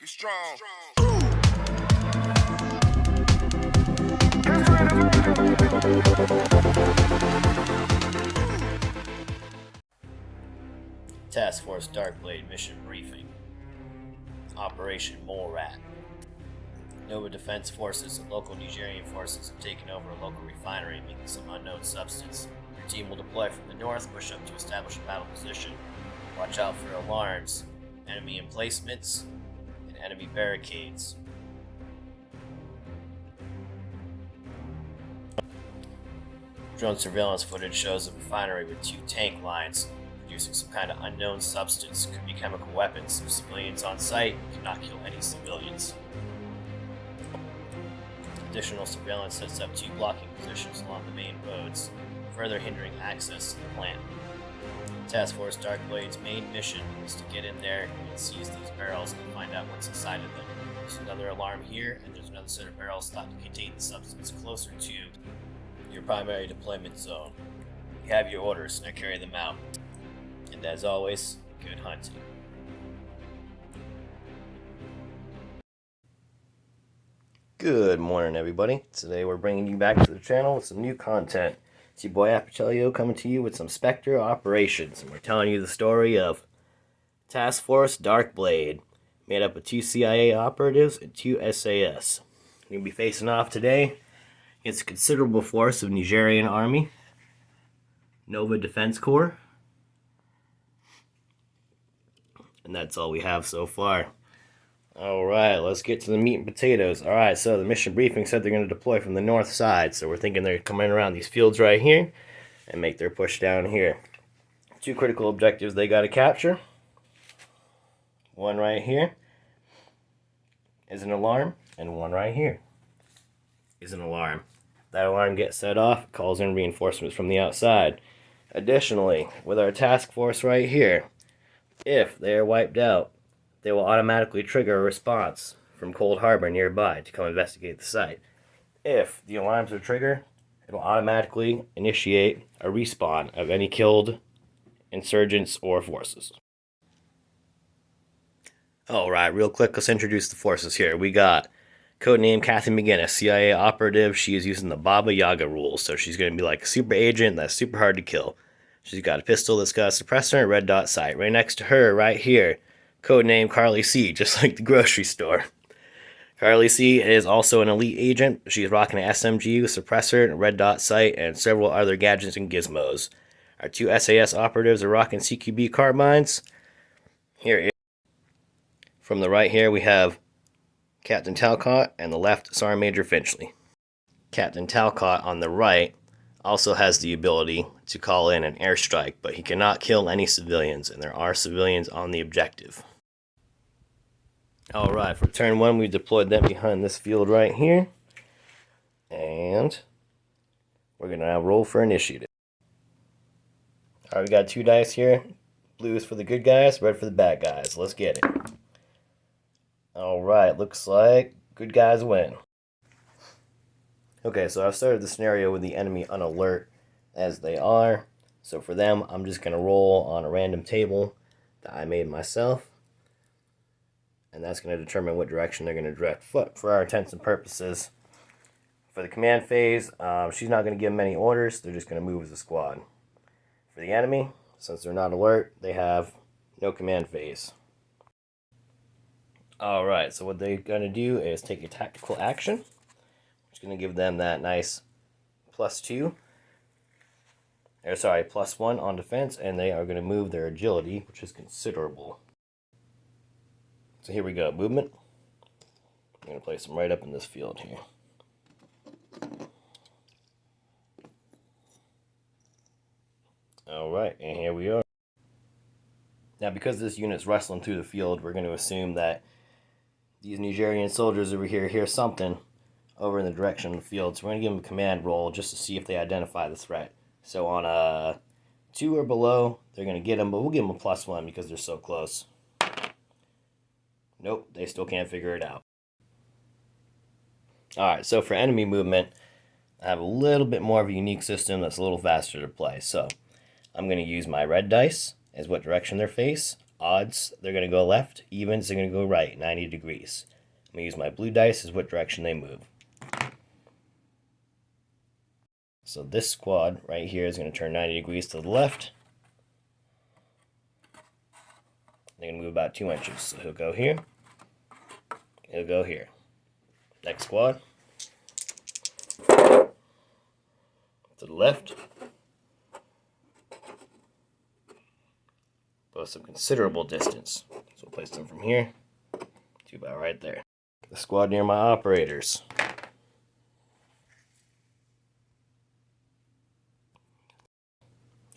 Get strong. Task Force Darkblade mission briefing. Operation Mole Rat. Nova Defense Forces and local Nigerian forces have taken over a local refinery making some unknown substance. Your team will deploy from the north, push up to establish a battle position. Watch out for alarms, enemy emplacements, and enemy barricades. Drone surveillance footage shows a refinery with 2 tank lines producing some kind of unknown substance. Could be chemical weapons. If civilians on site cannot kill any civilians. Additional surveillance sets up 2 blocking positions along the main roads, further hindering access to the plant. Task Force Darkblade's main mission is to get in there and seize these barrels and find out what's inside of them. There's another alarm here, and there's another set of barrels thought to contain the substance closer to your primary deployment zone. You have your orders, now carry them out. And as always, good hunting. Good morning, everybody. Today we're bringing you back to the channel with some new content. It's your boy Apichelio coming to you with some Spectre operations, and we're telling you the story of Task Force Darkblade, made up of 2 CIA operatives and 2 SAS. We're going to be facing off today against a considerable force of Nigerian Army, Nova Defense Corps, and that's all we have so far. Alright, let's get to the meat and potatoes. Alright, so the mission briefing said they're going to deploy from the north side, so we're thinking they're coming around these fields right here and make their push down here. 2 critical objectives they got to capture. One right here is an alarm, and one right here is an alarm. That alarm gets set off, calls in reinforcements from the outside. Additionally, with our task force right here, if they are wiped out, they will automatically trigger a response from Cold Harbor nearby to come investigate the site. If the alarms are triggered, it will automatically initiate a respawn of any killed insurgents or forces. Alright, real quick, let's introduce the forces here. We got codename Kathy McGinnis, CIA operative. She is using the Baba Yaga rules, so she's going to be like a super agent that's super hard to kill. She's got a pistol that's got a suppressor and a red dot sight. Right next to her, right here, codename Carly C, just like the grocery store. Carly C is also an elite agent. She's rocking an SMG with suppressor and a red dot sight and several other gadgets and gizmos. Our 2 SAS operatives are rocking CQB carbines. Here is, from the right here, we have Captain Talcott, and the left, Sergeant Major Finchley. Captain Talcott on the right also has the ability to call in an airstrike, but he cannot kill any civilians, and there are civilians on the objective. Alright, for turn 1, we deployed them behind this field right here, and we're going to now roll for initiative. Alright, we got 2 dice here. Blue is for the good guys, red for the bad guys. Let's get it. Alright, looks like good guys win. Okay, so I've started the scenario with the enemy on alert as they are. So for them, I'm just going to roll on a random table that I made myself. And that's going to determine what direction they're going to direct foot for our intents and purposes. For the command phase, she's not going to give them any orders. They're just going to move as a squad. For the enemy, since they're not alert, they have no command phase. Alright, so what they're going to do is take a tactical action, which is going to give them that nice +1 on defense, and they are going to move their agility, which is considerable. So here we go, movement. I'm going to place them right up in this field here. Alright, and here we are. Now, because this unit's wrestling through the field, we're going to assume that these Nigerian soldiers over here hear something over in the direction of the field. So we're going to give them a command roll just to see if they identify the threat. So on a 2 or below, they're going to get them, but we'll give them a +1 because they're so close. Nope, they still can't figure it out. Alright, so for enemy movement, I have a little bit more of a unique system that's a little faster to play. So I'm going to use my red dice as what direction they face. Odds, they're going to go left. Evens, they're going to go right, 90 degrees. I'm going to use my blue dice as what direction they move. So this squad right here is going to turn 90 degrees to the left. They're going to move about 2 inches. So he'll go here. He'll go here. Next squad. To the left. Both some considerable distance. So we'll place them from here to about right there. The squad near my operators.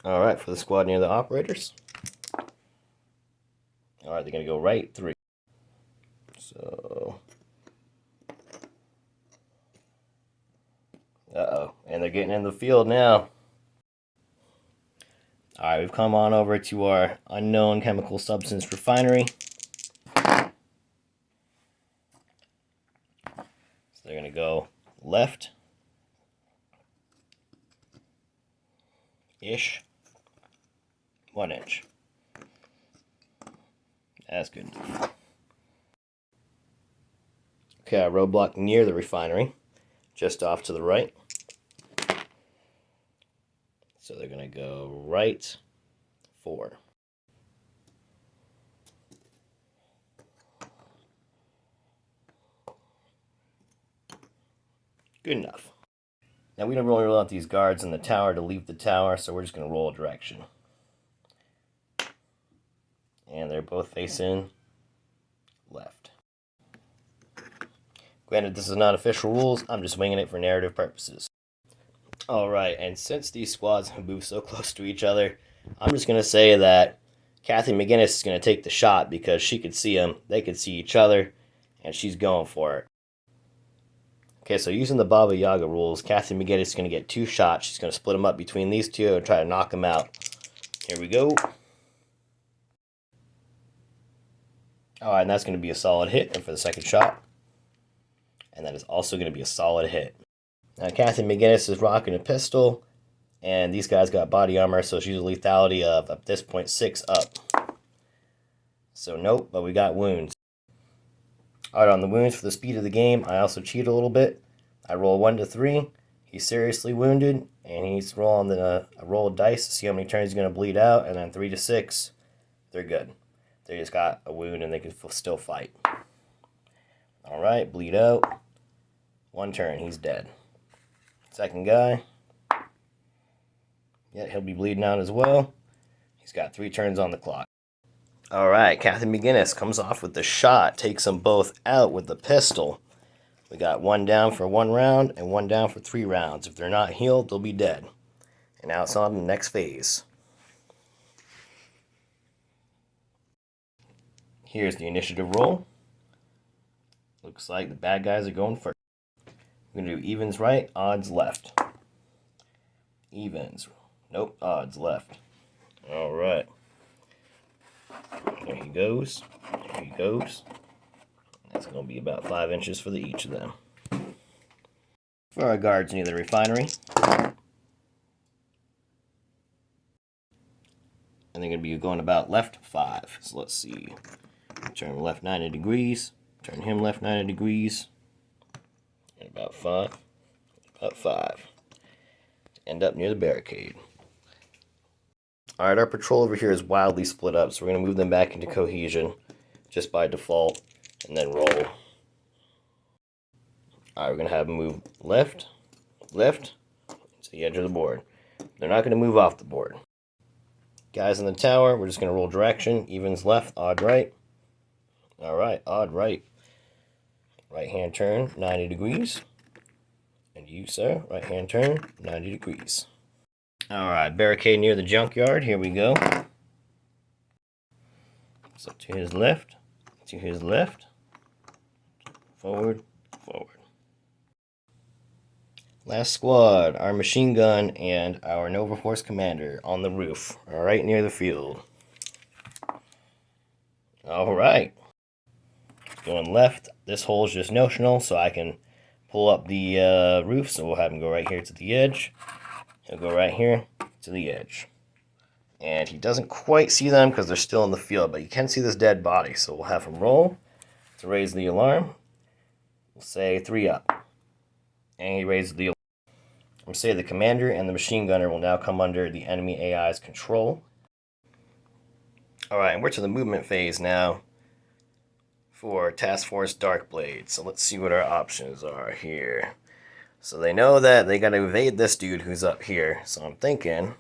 Alright, for the squad near the operators. Alright, they're going to go right 3. So... Uh-oh. And they're getting in the field now. Alright, we've come on over to our unknown chemical substance refinery. So they're going to go left-ish. 1 inch. That's good enough. Okay, a roadblock near the refinery, just off to the right. So they're going to go right 4. Good enough. Now we don't really want these guards in the tower to leave the tower, so we're just going to roll a direction. And they're both facing left. Granted, this is not official rules. I'm just winging it for narrative purposes. Alright, and since these squads have moved so close to each other, I'm just going to say that Kathy McGinnis is going to take the shot because she could see them, they could see each other, and she's going for it. Okay, so using the Baba Yaga rules, Kathy McGinnis is going to get 2 shots. She's going to split them up between these two and try to knock them out. Here we go. Alright, and that's going to be a solid hit, and for the second shot. And that is also going to be a solid hit. Now, Kathy McGinnis is rocking a pistol, and these guys got body armor, so she's a lethality of, at this point, 6 up. So, nope, but we got wounds. Alright, on the wounds for the speed of the game, I also cheat a little bit. I roll 1 to 3. He's seriously wounded, and he's rolling a roll of dice to see how many turns he's going to bleed out, and then 3 to 6, they're good. They just got a wound, and they can still fight. Alright, bleed out. 1 turn, he's dead. Second guy. Yeah, he'll be bleeding out as well. He's got 3 turns on the clock. Alright, Kathy McGinnis comes off with the shot, takes them both out with the pistol. We got 1 down for 1 round and 1 down for 3 rounds. If they're not healed, they'll be dead. And now it's on to the next phase. Here's the initiative roll. Looks like the bad guys are going first. We're going to do evens right, odds left. Evens. Nope, odds left. Alright. There he goes. There he goes. That's going to be about 5 inches for each of them. For our guards near the refinery. And they're going to be going about left 5. So let's see. Turn left 90 degrees. Turn him left 90 degrees. And about 5. About 5. End up near the barricade. Alright, our patrol over here is wildly split up, so we're going to move them back into cohesion just by default, and then roll. Alright, we're going to have them move left, left, to the edge of the board. They're not going to move off the board. Guys in the tower, we're just going to roll direction. Evens left, odd right. Alright, odd right. Right hand turn, 90 degrees. And you, sir, right hand turn, 90 degrees. Alright, barricade near the junkyard. Here we go. So to his left, forward, forward. Last squad, our machine gun and our Nova Force commander on the roof, right near the field. Alright. Going left, this hole is just notional, so I can pull up the roof, so we'll have him go right here to the edge. He'll go right here to the edge. And he doesn't quite see them because they're still in the field, but you can see this dead body. So we'll have him roll to raise the alarm. We'll say 3 up. And he raises the alarm. We'll say the commander and the machine gunner will now come under the enemy AI's control. Alright, and we're to the movement phase now for Task Force Darkblade. So let's see what our options are here. So they know that they gotta evade this dude who's up here. So I'm thinking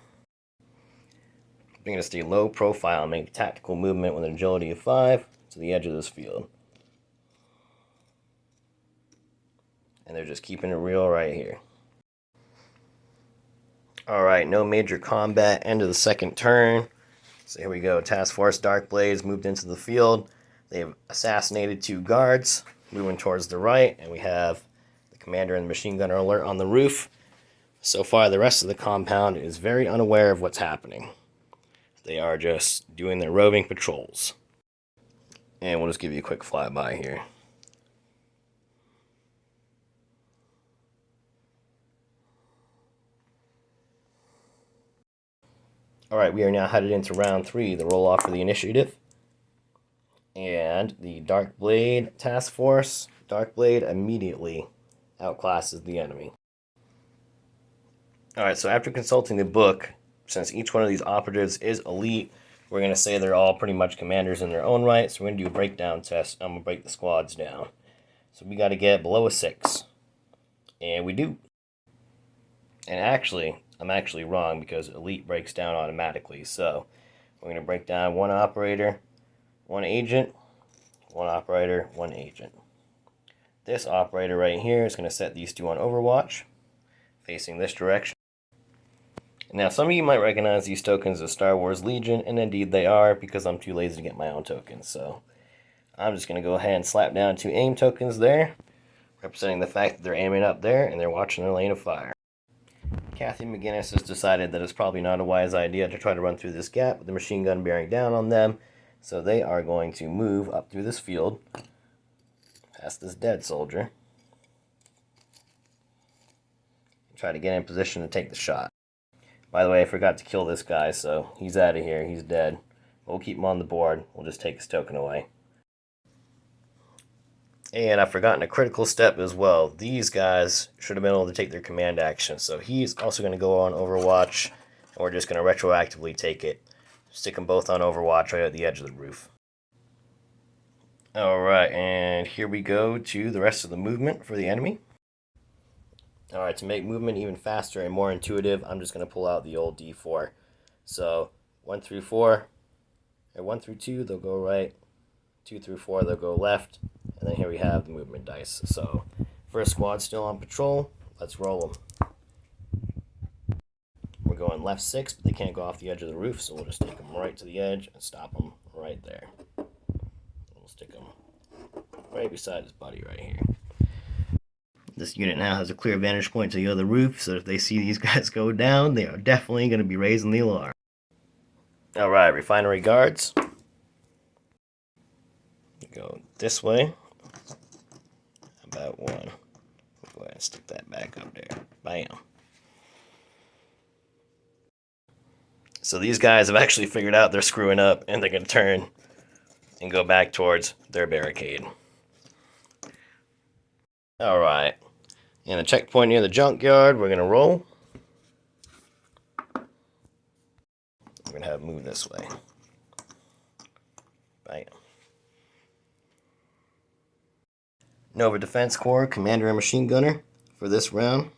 I'm going to stay low profile and make tactical movement with an agility of 5 to the edge of this field. And they're just keeping it real right here. Alright, no major combat, end of the second turn. So here we go, Task Force Darkblades moved into the field. They've assassinated 2 guards, moving towards the right, and we have the commander and the machine gunner alert on the roof. So far, the rest of the compound is very unaware of what's happening. They are just doing their roving patrols. And we'll just give you a quick flyby here. Alright, we are now headed into round 3, the roll-off for the initiative. And the Darkblade Task Force, Darkblade immediately outclasses the enemy. Alright, so after consulting the book, since each one of these operatives is elite, we're going to say they're all pretty much commanders in their own right, so we're going to do a breakdown test. I'm going to break the squads down. So we got to get below a 6. And we do. And actually, I'm actually wrong because elite breaks down automatically. So we're going to break down 1 operator, 1 agent, 1 operator, 1 agent. This operator right here is going to set these 2 on Overwatch, facing this direction. Now, some of you might recognize these tokens as Star Wars Legion, and indeed they are, because I'm too lazy to get my own tokens. So I'm just going to go ahead and slap down 2 aim tokens there, representing the fact that they're aiming up there and they're watching their lane of fire. Kathy McGinnis has decided that it's probably not a wise idea to try to run through this gap with the machine gun bearing down on them, so they are going to move up through this field, past this dead soldier, and try to get in position to take the shot. By the way, I forgot to kill this guy, so he's out of here. He's dead. We'll keep him on the board. We'll just take his token away. And I've forgotten a critical step as well. These guys should have been able to take their command action. So he's also going to go on Overwatch, and we're just going to retroactively take it. Stick them both on Overwatch right at the edge of the roof. Alright, and here we go to the rest of the movement for the enemy. Alright, to make movement even faster and more intuitive, I'm just going to pull out the old D4. So 1 through 4, or 1 through 2, they'll go right. 2 through 4, they'll go left. And then here we have the movement dice. So first squad still on patrol. Let's roll them. We're going left 6, but they can't go off the edge of the roof, so we'll just take them right to the edge and stop them right there. We'll stick them right beside his buddy right here. This unit now has a clear vantage point to the other roof, so if they see these guys go down, they are definitely going to be raising the alarm. Alright, refinery guards. Go this way. About 1. We'll go ahead and stick that back up there. Bam. So these guys have actually figured out they're screwing up, and they're going to turn and go back towards their barricade. Alright. And a checkpoint near the junkyard, we're going to roll. We're going to have it move this way. Bam. Nova Defense Corps, Commander and Machine Gunner for this round.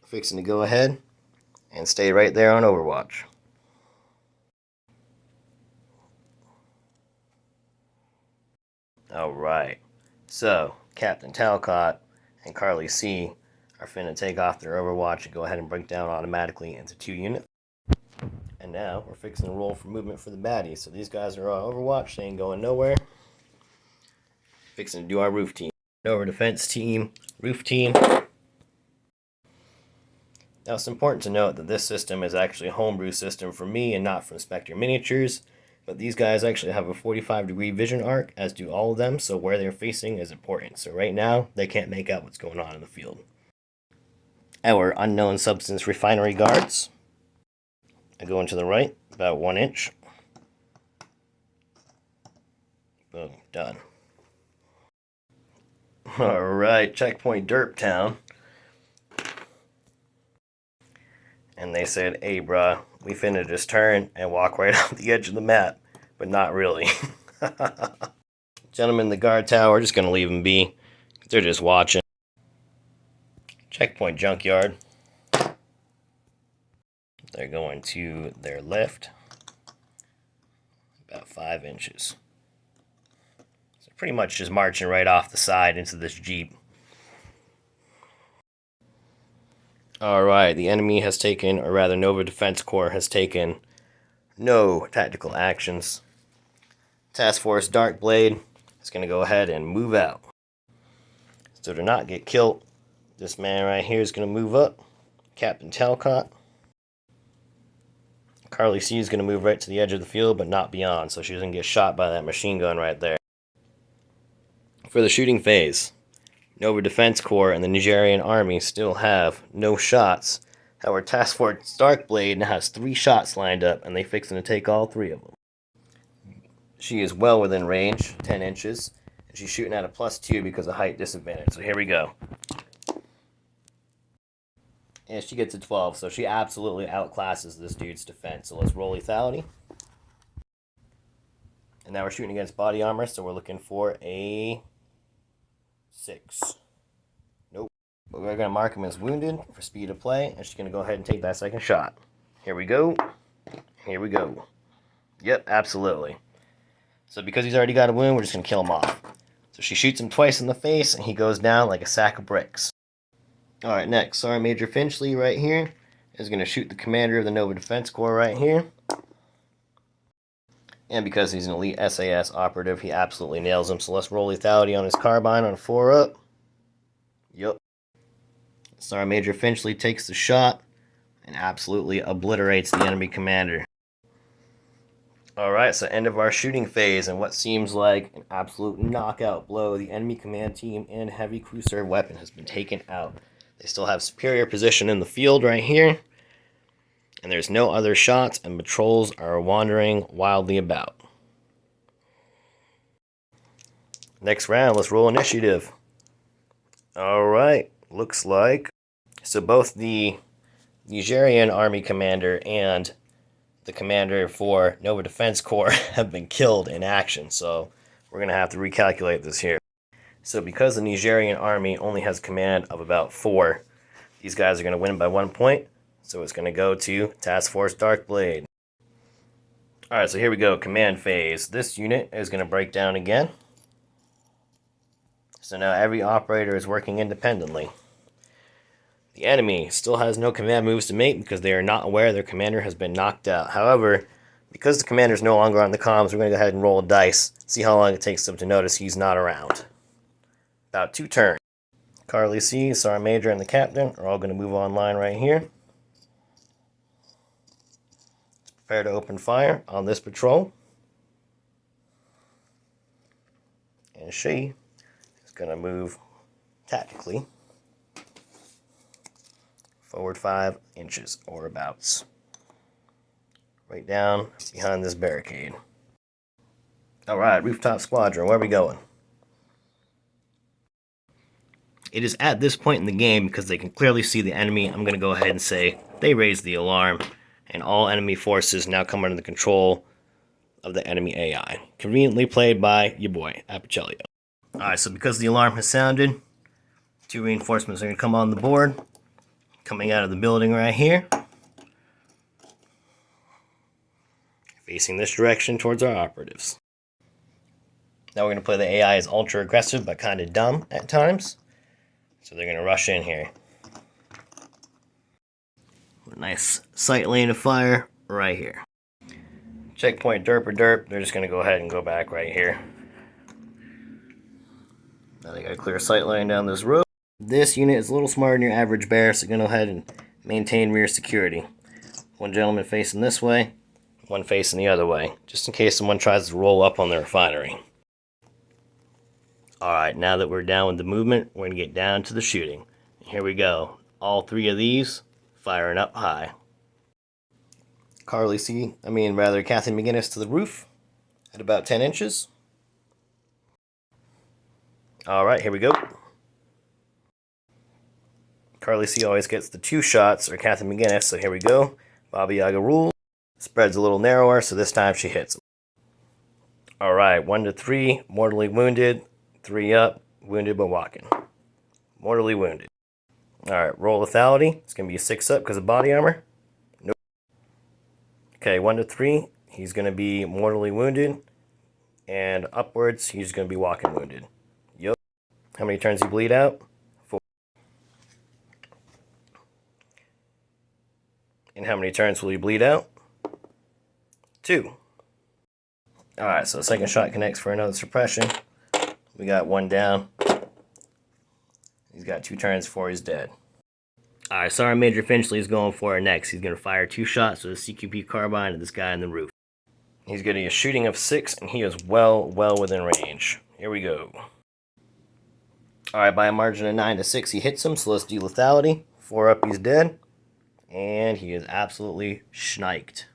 Fixing to go ahead and stay right there on Overwatch. Alright, so Captain Talcott and Carly C are finna take off their Overwatch and go ahead and break down automatically into 2 units. And now we're fixing to roll for movement for the baddies. So these guys are on Overwatch, they ain't going nowhere. Fixing to do our roof team. Nova Defense team, roof team. Now it's important to note that this system is actually a homebrew system for me and not from Spectre Miniatures, but these guys actually have a 45-degree vision arc, as do all of them, so where they're facing is important. So right now, they can't make out what's going on in the field. Our unknown substance refinery guards. I go into the right, about 1 inch. Boom, done. Alright, checkpoint Derp Town. And they said, hey bruh, we finna just turn and walk right off the edge of the map. But not really. Gentlemen in the guard tower, just gonna leave them be. They're just watching. Checkpoint Junkyard. They're going to their left. About 5 inches. So pretty much just marching right off the side into this Jeep. Alright, the enemy has taken, or rather Nova Defense Corps has taken no tactical actions. Task Force Darkblade is going to go ahead and move out. So to not get killed, this man right here is going to move up. Captain Talcott. Carly C is going to move right to the edge of the field, but not beyond, so she doesn't get shot by that machine gun right there. For the shooting phase, Nova Defense Corps and the Nigerian Army still have no shots. However, Task Force Darkblade now has 3 shots lined up, and they fixing to take all 3 of them. She is well within range, 10 inches, and she's shooting at a +2 because of height disadvantage. So here we go. And she gets a 12, so she absolutely outclasses this dude's defense. So let's roll lethality. And now we're shooting against body armor, so we're looking for a 6. Nope. But we're going to mark him as wounded for speed of play, and she's going to go ahead and take that second shot. Here we go. Here we go. Yep, absolutely. So because he's already got a wound, we're just going to kill him off. So she shoots him twice in the face, and he goes down like a sack of bricks. Alright, next, Sergeant Major Finchley right here is going to shoot the commander of the Nova Defense Corps right here. And because he's an elite SAS operative, he absolutely nails him. So let's roll lethality on his carbine on 4 up. Yup. Sergeant Major Finchley takes the shot and absolutely obliterates the enemy commander. Alright, so end of our shooting phase, and what seems like an absolute knockout blow. The enemy command team and heavy crew serve weapon has been taken out. They still have superior position in the field right here, and there's no other shots, and patrols are wandering wildly about. Next round, let's roll initiative. Alright, looks like... So both the Nigerian Army commander and the commander for Nova Defense Corps have been killed in action, so we're going to have to recalculate this here. So because the Nigerian Army only has command of about 4, these guys are going to win by 1 point, so it's going to go to Task Force Darkblade. Alright, so here we go, command phase. This unit is going to break down again. So now every operator is working independently. The enemy still has no command moves to make because they are not aware their commander has been knocked out. However, because the commander is no longer on the comms, we're going to go ahead and roll a dice, see how long it takes them to notice he's not around. About 2 turns. Carly C, Sergeant Major, and the Captain are all going to move online right here. Prepare to open fire on this patrol. And she is going to move tactically forward 5 inches, or abouts. Right down behind this barricade. Alright, Rooftop Squadron, where are we going? It is at this point in the game, because they can clearly see the enemy, I'm going to go ahead and say they raised the alarm, and all enemy forces now come under the control of the enemy AI. Conveniently played by your boy, Apicellio. Alright, so because the alarm has sounded, 2 reinforcements are going to come on the board. Coming out of the building right here. Facing this direction towards our operatives. Now we're going to play the AI as ultra aggressive but kind of dumb at times. So they're going to rush in here. A nice sight lane of fire right here. Checkpoint derp or derp. They're just going to go ahead and go back right here. Now they got a clear sight line down this road. This unit is a little smarter than your average bear, so you're going to go ahead and maintain rear security. One gentleman facing this way, one facing the other way, just in case someone tries to roll up on the refinery. Alright, now that we're down with the movement, we're going to get down to the shooting. Here we go. All 3 of these firing up high. Kathy McGinnis to the roof at about 10 inches. Alright, here we go. Carly C always gets the 2 shots, or Kathy McGinnis, so here we go. Baba Yaga rules. Spreads a little narrower, so this time she hits. Alright, 1 to 3, mortally wounded. 3 up, wounded but walking. Mortally wounded. Alright, roll lethality. It's going to be a 6 up because of body armor. Nope. Okay, 1 to 3, he's going to be mortally wounded. And upwards, he's going to be walking wounded. Yup. How many turns he bleed out? 4. And how many turns will he bleed out? 2. Alright, so second shot connects for another suppression. We got 1 down. He's got 2 turns before he's dead. Alright, Sergeant Major Finchley is going for it next. He's going to fire 2 shots with a CQP carbine at this guy in the roof. He's getting a shooting of 6, and he is well within range. Here we go. Alright, by a margin of 9 to 6, he hits him, so let's do lethality. 4 up, he's dead. And he is absolutely schniked.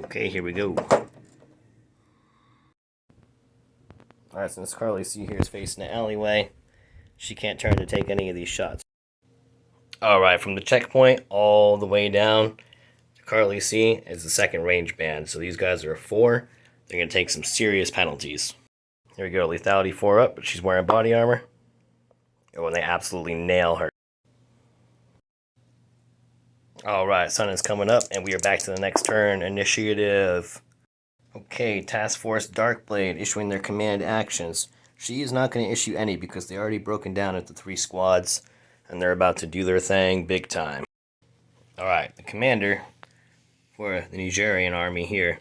Okay, here we go. Alright, since Carly C here is facing the alleyway, she can't turn to take any of these shots. Alright, from the checkpoint all the way down to Carly C is the second range band. So these guys are a 4. They're going to take some serious penalties. Here we go, lethality 4 up, but she's wearing body armor. Oh, and they absolutely nail her. Alright, sun is coming up, and we are back to the next turn. Initiative. Okay, Task Force Darkblade issuing their command actions. She is not going to issue any because they're already broken down into 3 squads, and they're about to do their thing big time. Alright, the commander for the Nigerian army here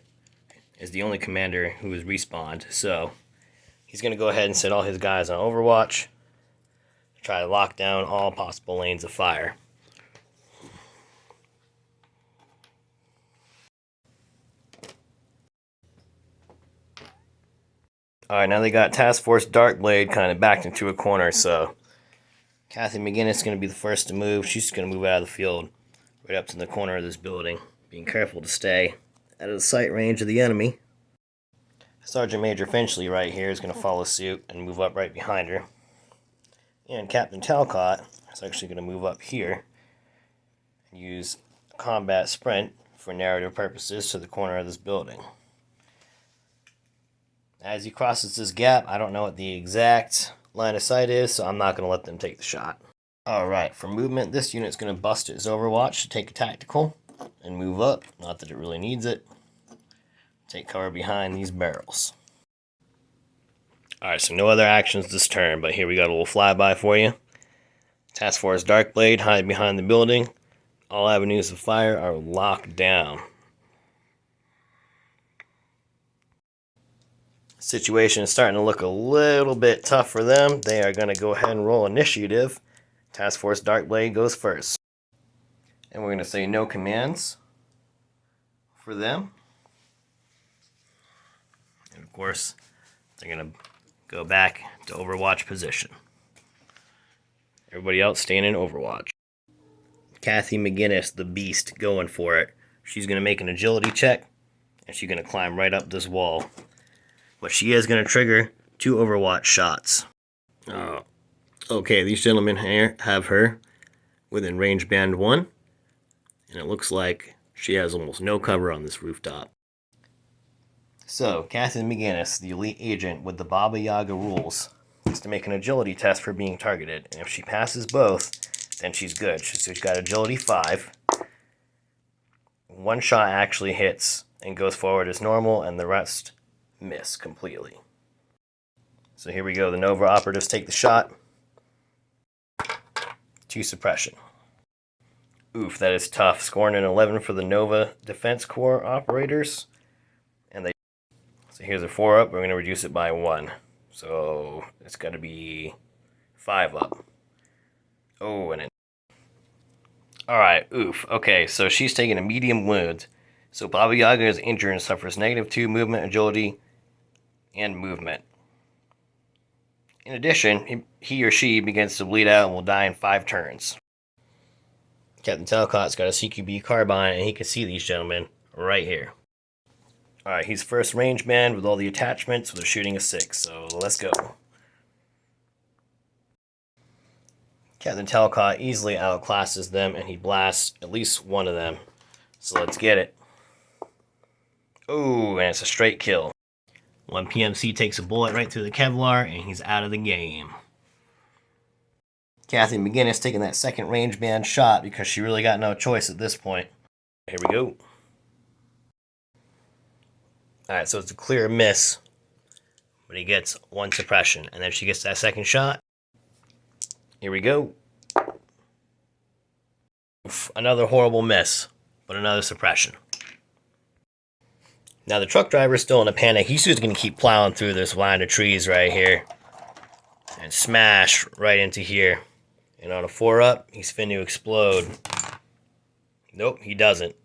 is the only commander who is respawned, so he's going to go ahead and set all his guys on Overwatch to try to lock down all possible lanes of fire. Alright, now they got Task Force Darkblade kind of backed into a corner, so Kathy McGinnis is going to be the first to move. She's going to move out of the field right up to the corner of this building, being careful to stay out of the sight range of the enemy. Sergeant Major Finchley right here is going to follow suit and move up right behind her. And Captain Talcott is actually going to move up here and use combat sprint for narrative purposes to the corner of this building. As he crosses this gap, I don't know what the exact line of sight is, so I'm not going to let them take the shot. Alright, for movement, this unit's going to bust its Overwatch to take a tactical and move up. Not that it really needs it. Take cover behind these barrels. Alright, so no other actions this turn, but here we got a little flyby for you. Task Force Darkblade, hide behind the building. All avenues of fire are locked down. Situation is starting to look a little bit tough for them. They are going to go ahead and roll initiative. Task Force Darkblade goes first. And we're going to say no commands for them. And of course, they're going to go back to Overwatch position. Everybody else staying in Overwatch. Kathy McGinnis, the beast, going for it. She's going to make an agility check, and she's going to climb right up this wall. But she is going to trigger 2 Overwatch shots. Okay, these gentlemen here have her within range band 1. And it looks like she has almost no cover on this rooftop. So, Kathy McGinnis, the elite agent with the Baba Yaga rules, is to make an agility test for being targeted. And if she passes both, then she's good. She's got agility 5. 1 shot actually hits and goes forward as normal, and the rest miss completely. So here we go. The Nova operatives take the shot. 2 suppression. Oof, that is tough. Scoring an 11 for the Nova Defense Corps operators. And they. So here's a 4 up. We're going to reduce it by 1. So it's got to be 5 up. Oh, and it. Alright, oof. Okay, so she's taking a medium wound. So Baba Yaga is injured and suffers -2 movement, agility, and movement. In addition, he or she begins to bleed out and will die in 5 turns. Captain Talcott's got a CQB carbine, and he can see these gentlemen right here. Alright, he's first range man with all the attachments with a shooting of 6, so let's go. Captain Talcott easily outclasses them, and he blasts at least one of them. So let's get it. Ooh, and it's a straight kill. One PMC takes a bullet right through the Kevlar, and he's out of the game. Kathy McGinnis taking that second range band shot because she really got no choice at this point. Here we go. Alright, so it's a clear miss, but he gets one suppression, and then she gets that second shot. Here we go. Another horrible miss, but another suppression. Now the truck driver's still in a panic. He's just going to keep plowing through this line of trees right here and smash right into here. And on a 4-up, he's finna explode. Nope, he doesn't.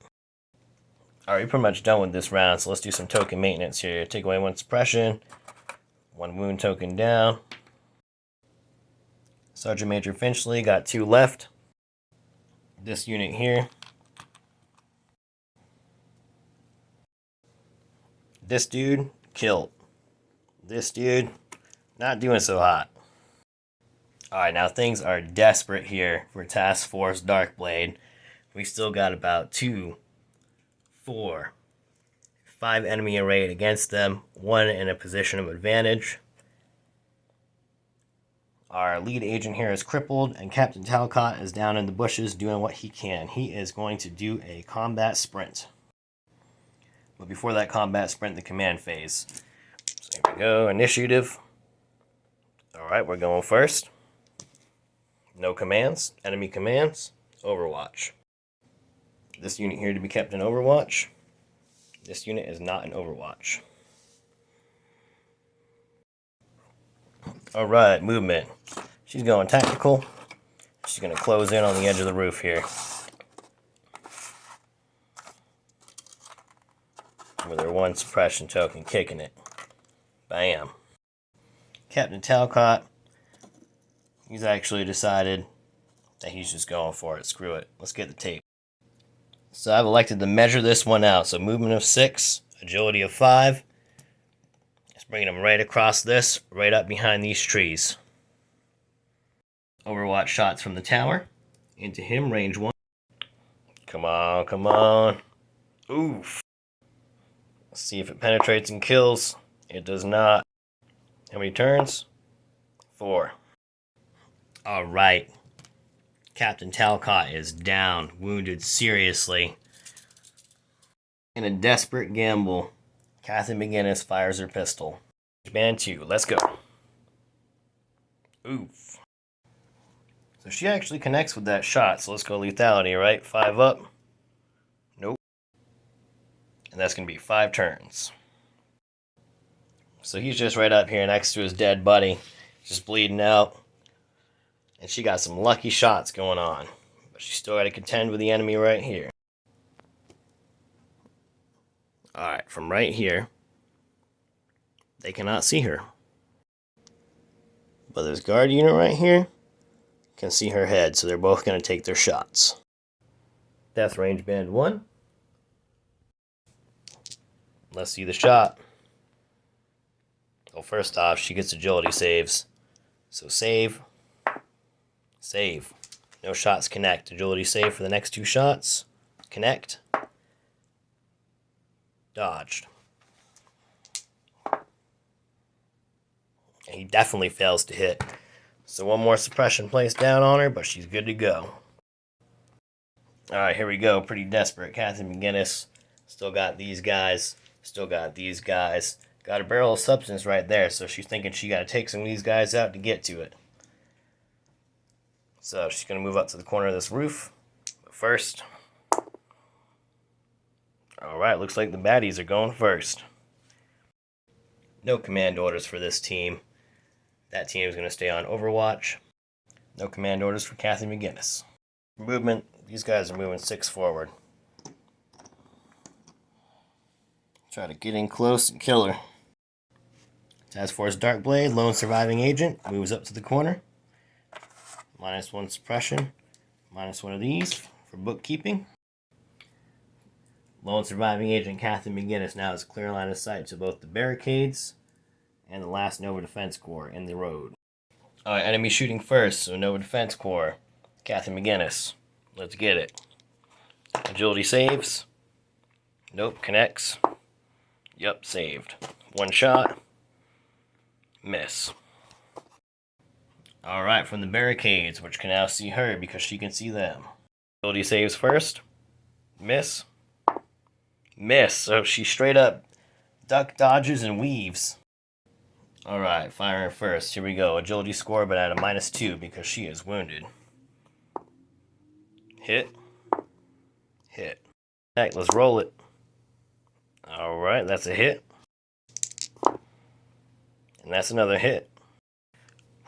Alright, we're pretty much done with this round, so let's do some token maintenance here. Take away one suppression, one wound token down. Sergeant Major Finchley got 2 left. This unit here. This dude, killed. This dude, not doing so hot. Alright, now things are desperate here for Task Force Darkblade. We still got about 2, 4, 5 enemy arrayed against them, 1 in a position of advantage. Our lead agent here is crippled, and Captain Talcott is down in the bushes doing what he can. He is going to do a combat sprint. But before that combat sprint, the command phase. So here we go, initiative. Alright, we're going first. No commands, enemy commands, Overwatch. This unit here to be kept in Overwatch. This unit is not in Overwatch. Alright, movement. She's going tactical. She's going to close in on the edge of the roof here. With her 1 suppression token, kicking it. Bam. Captain Talcott, he's actually decided that he's just going for it. Screw it. Let's get the tape. So I've elected to measure this one out. So movement of 6, agility of 5. Just bringing him right across this, right up behind these trees. Overwatch shots from the tower. Into him, range 1. Come on, come on. Oof. Let's see if it penetrates and kills. It does not. How many turns? 4. Alright. Captain Talcott is down, wounded seriously. In a desperate gamble, Kathy McGinnis fires her pistol. Band 2, let's go. Oof. So she actually connects with that shot, so let's go lethality, right? 5 up. Nope. And that's going to be 5 turns. So he's just right up here next to his dead buddy, just bleeding out. And she got some lucky shots going on. But she's still got to contend with the enemy right here. Alright, from right here, they cannot see her. But this guard unit right here can see her head, so they're both going to take their shots. Death range band 1. Let's see the shot. Well, first off, she gets agility saves. So save. Save. No shots connect. Agility save for the next 2 shots. Connect. Dodged. And he definitely fails to hit. So 1 more suppression placed down on her, but she's good to go. Alright, here we go. Pretty desperate. Kathy McGinnis. Still got these guys. Still got these guys. Got a barrel of substance right there, so she's thinking she got to take some of these guys out to get to it. So she's going to move up to the corner of this roof. But first, alright, looks like the baddies are going first. No command orders for this team. That team is going to stay on Overwatch. No command orders for Kathy McGinnis. Movement, these guys are moving 6 forward. Try to get in close and kill her. Task Force Darkblade, lone surviving agent, moves up to the corner. -1 suppression. -1 of these for bookkeeping. Lone surviving agent Catherine McGinnis now has a clear line of sight to both the barricades and the last Nova Defense Corps in the road. Alright, enemy shooting first, so Nova Defense Corps. Catherine McGinnis. Let's get it. Agility saves. Nope, connects. Yup, saved. One shot. Miss. Alright, from the barricades, which can now see her because she can see them. Agility saves first. Miss. Miss. So she straight up duck, dodges, and weaves. Alright, firing first. Here we go. Agility score, but at a -2 because she is wounded. Hit. Hit. Heck, let's roll it. Alright, that's a hit. And that's another hit.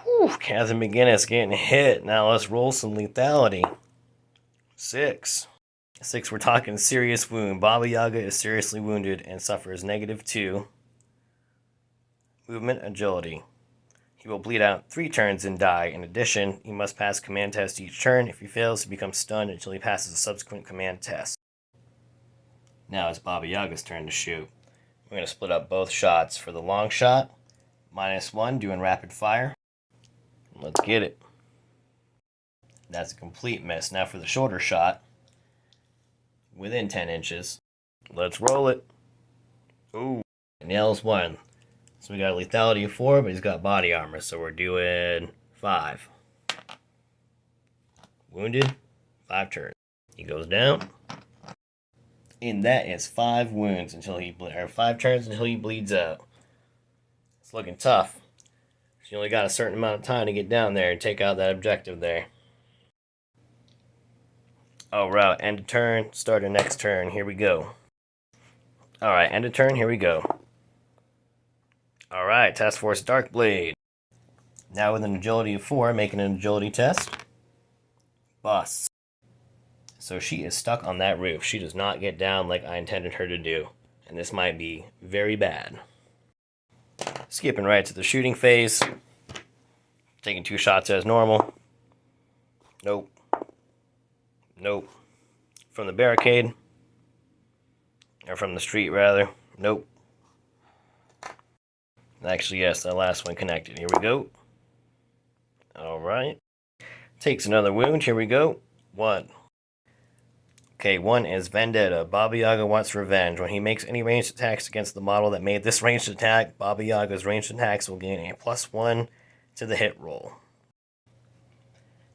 Whew, Catherine McGinnis getting hit. Now let's roll some lethality. 6. 6, we're talking serious wound. Baba Yaga is seriously wounded and suffers -2. Movement agility. He will bleed out 3 turns and die. In addition, he must pass command test each turn. If he fails, he becomes stunned until he passes a subsequent command test. Now it's Baba Yaga's turn to shoot. We're going to split up both shots. For the long shot, -1, doing rapid fire. Let's get it. That's a complete miss. Now for the shorter shot, within 10 inches. Let's roll it. Ooh, nails 1. So we got a lethality of 4, but he's got body armor, so we're doing 5. Wounded, 5 turns. He goes down. And that is 5 wounds until he 5 turns until he bleeds out. It's looking tough. She only got a certain amount of time to get down there and take out that objective there. Alright, end of turn, start of next turn. Here we go. Alright, end of turn, here we go. Alright, Task Force Darkblade. Now with an agility of 4, making an agility test. Busts. So she is stuck on that roof. She does not get down like I intended her to do. And this might be very bad. Skipping right to the shooting phase. Taking 2 shots as normal. Nope. Nope. From the barricade. Or from the street, rather. Nope. Actually, yes, that last one connected. Here we go. Alright. Takes another wound. Here we go. 1. Okay, 1 is Vendetta. Baba Yaga wants revenge. When he makes any ranged attacks against the model that made this ranged attack, Baba Yaga's ranged attacks will gain a +1 to the hit roll.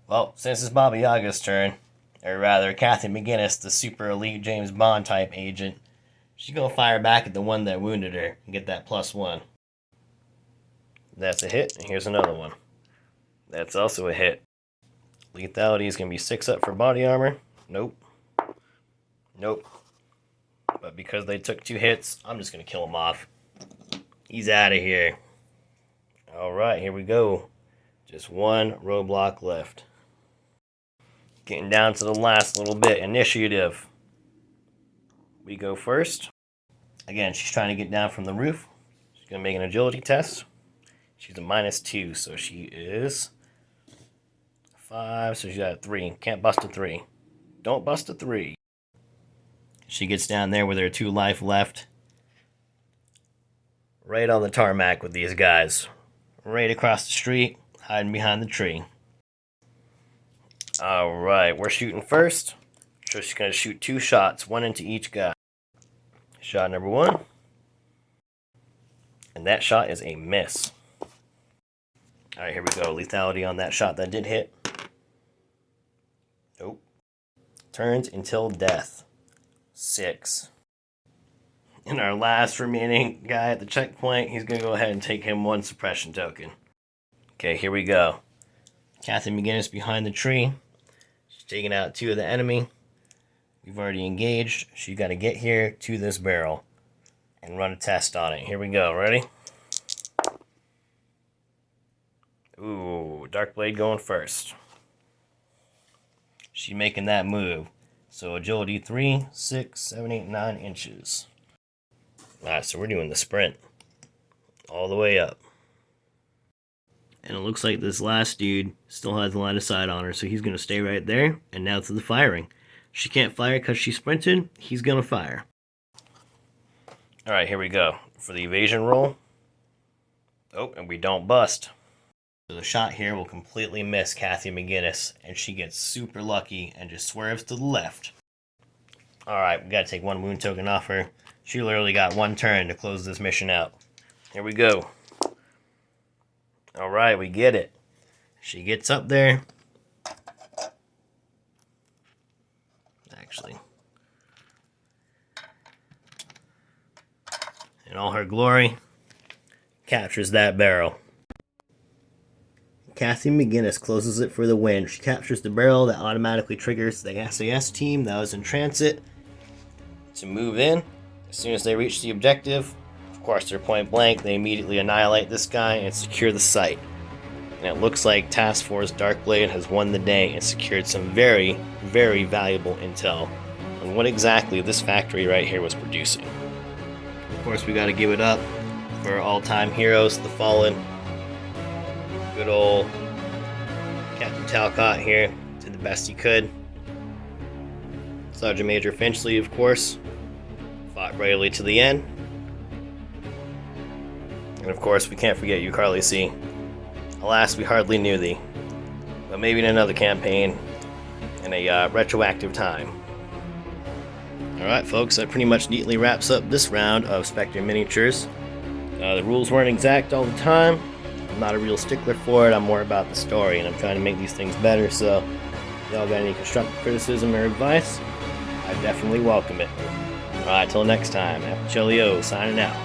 Well, since it's Baba Yaga's turn, or rather, Catherine McGinnis, the super elite James Bond type agent, she's gonna fire back at the one that wounded her and get that +1. That's a hit, and here's another one. That's also a hit. Lethality is gonna be 6 up for body armor. Nope. Nope. But because they took 2 hits, I'm just gonna kill him off. He's out of here. Alright, here we go. Just 1 roadblock left. Getting down to the last little bit. Initiative. We go first. Again, she's trying to get down from the roof. She's gonna make an agility test. She's a -2, so she is 5, so she's at 3. Can't bust a 3. Don't bust a 3. She gets down there with her 2 life left. Right on the tarmac with these guys. Right across the street, hiding behind the tree. Alright, we're shooting first. So she's going to shoot 2 shots, 1 into each guy. Shot number 1. And that shot is a miss. Alright, here we go. Lethality on that shot that did hit. Nope. Turns until death. 6. And our last remaining guy at the checkpoint, he's going to go ahead and take him 1 suppression token. Okay, here we go. Catherine McGinnis behind the tree. She's taking out 2 of the enemy. We've already engaged. She's got to get here to this barrel and run a test on it. Here we go. Ready? Ooh, Darkblade going first. She's making that move. So agility 3, 6, 7, 8, 9 inches. Alright, so we're doing the sprint. All the way up. And it looks like this last dude still has the line of sight on her, so he's going to stay right there. And now to the firing. She can't fire because she sprinted. He's gonna fire. Alright, here we go. For the evasion roll. Oh, and we don't bust. So the shot here will completely miss Kathy McGinnis, and she gets super lucky and just swerves to the left. Alright, we gotta take one wound token off her. She literally got one turn to close this mission out. Here we go. Alright, we get it. She gets up there. Actually. In all her glory, captures that barrel. Kathy McGinnis closes it for the win. She captures the barrel that automatically triggers the SAS team that was in transit to move in. As soon as they reach the objective, of course they're point blank, they immediately annihilate this guy and secure the site. And it looks like Task Force Darkblade has won the day and secured some very, very valuable intel on what exactly this factory right here was producing. Of course, we gotta give it up for our all-time heroes, the Fallen. Good old Captain Talcott here did the best he could. Sergeant Major Finchley, of course, fought bravely to the end. And of course, we can't forget you, Carly C. Alas, we hardly knew thee, but maybe in another campaign in a retroactive time. Alright folks, that pretty much neatly wraps up this round of Spectre miniatures. The rules weren't exact all the time. I'm not a real stickler for it, I'm more about the story, and I'm trying to make these things better, so if y'all got any constructive criticism or advice, I definitely welcome it. Alright, till next time, Apichelio signing out.